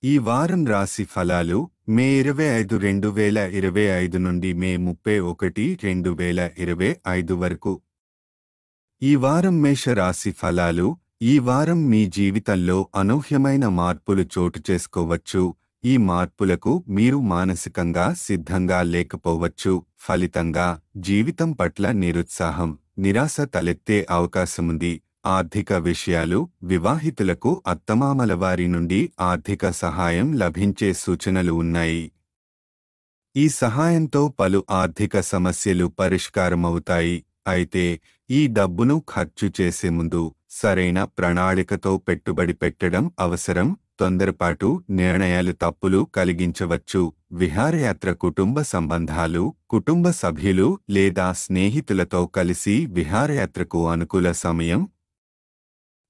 ఈ వారం రాశి ఫలాలు మే 25, 2025 నుండి మే 31, 2025 వరకు. ఈ వారం మేష రాశి ఫలాలు. ఈ వారం మీ జీవితంలో అనూహ్యమైన మార్పులు చోటు చేసుకోవచ్చు. ఈ మార్పులకు మీరు మానసికంగా సిద్ధంగా లేకపోవచ్చు. ఫలితంగా జీవితం పట్ల నిరుత్సాహం, నిరాశ తలెత్తే అవకాశముంది. ఆర్థిక విషయాలు. వివాహితులకు అత్తమామల వారి నుండి ఆర్థిక సహాయం లభించే సూచనలు ఉన్నాయి. ఈ సహాయంతో పలు ఆర్థిక సమస్యలు పరిష్కారమవుతాయి. అయితే ఈ డబ్బును ఖర్చు చేసే ముందు సరైన ప్రణాళికతో పెట్టుబడి పెట్టడం అవసరం. తొందరపాటు నిర్ణయాలు తప్పులు కలిగించవచ్చు. విహారయాత్ర. కుటుంబ సంబంధాలు. కుటుంబ సభ్యులు లేదా స్నేహితులతో కలిసి విహారయాత్రకు అనుకూల సమయం.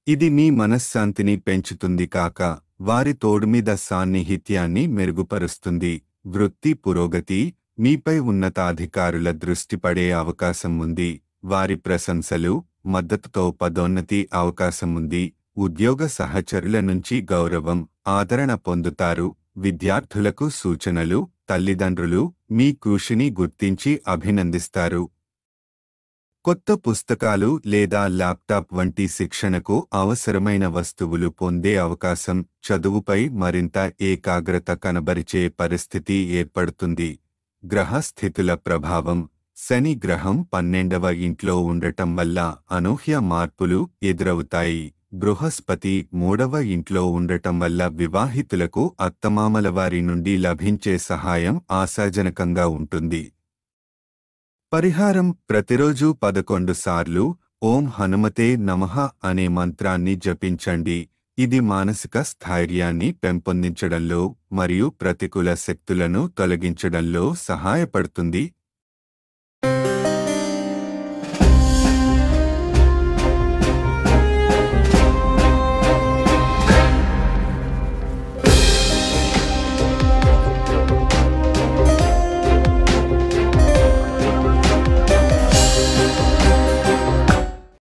ఇది మీ మనశ్శాంతిని పెంచుతుంది కాక వారి తోడుమీద సాన్నిహిత్యాన్ని మెరుగుపరుస్తుంది. వృత్తి పురోగతి. మీపై ఉన్నతాధికారుల దృష్టి పడే అవకాశం ఉంది. వారి ప్రశంసలు, మద్దతుతో పదోన్నతి అవకాశం ఉంది. ఉద్యోగ సహచరుల నుంచి గౌరవం, ఆదరణ పొందుతారు. విద్యార్థులకు సూచనలు. తల్లిదండ్రులు మీ కృషిని గుర్తించి అభినందిస్తారు. కొత్త పుస్తకాలు లేదా ల్యాప్టాప్ వంటి శిక్షణకు అవసరమైన వస్తువులు పొందే అవకాశం. చదువుపై మరింత ఏకాగ్రత కనబరిచే పరిస్థితి ఏర్పడుతుంది. గ్రహస్థితుల ప్రభావం. శని గ్రహం 12వ ఇంట్లో ఉండటం వల్ల అనూహ్య మార్పులు ఎదురవుతాయి. బృహస్పతి 3వ ఇంట్లో ఉండటం వల్ల వివాహితులకు అత్తమామల వారి నుండి లభించే సహాయం ఆశాజనకంగా ఉంటుంది. పరిహారం. ప్రతిరోజు 11 సార్లు ఓం హనుమతే నమః అనే మంత్రాన్ని జపించండి. ఇది మానసిక స్థైర్యాన్ని పెంపొందించడంలో మరియు ప్రతికూల శక్తులను తొలగించడంలో సహాయపడుతుంది.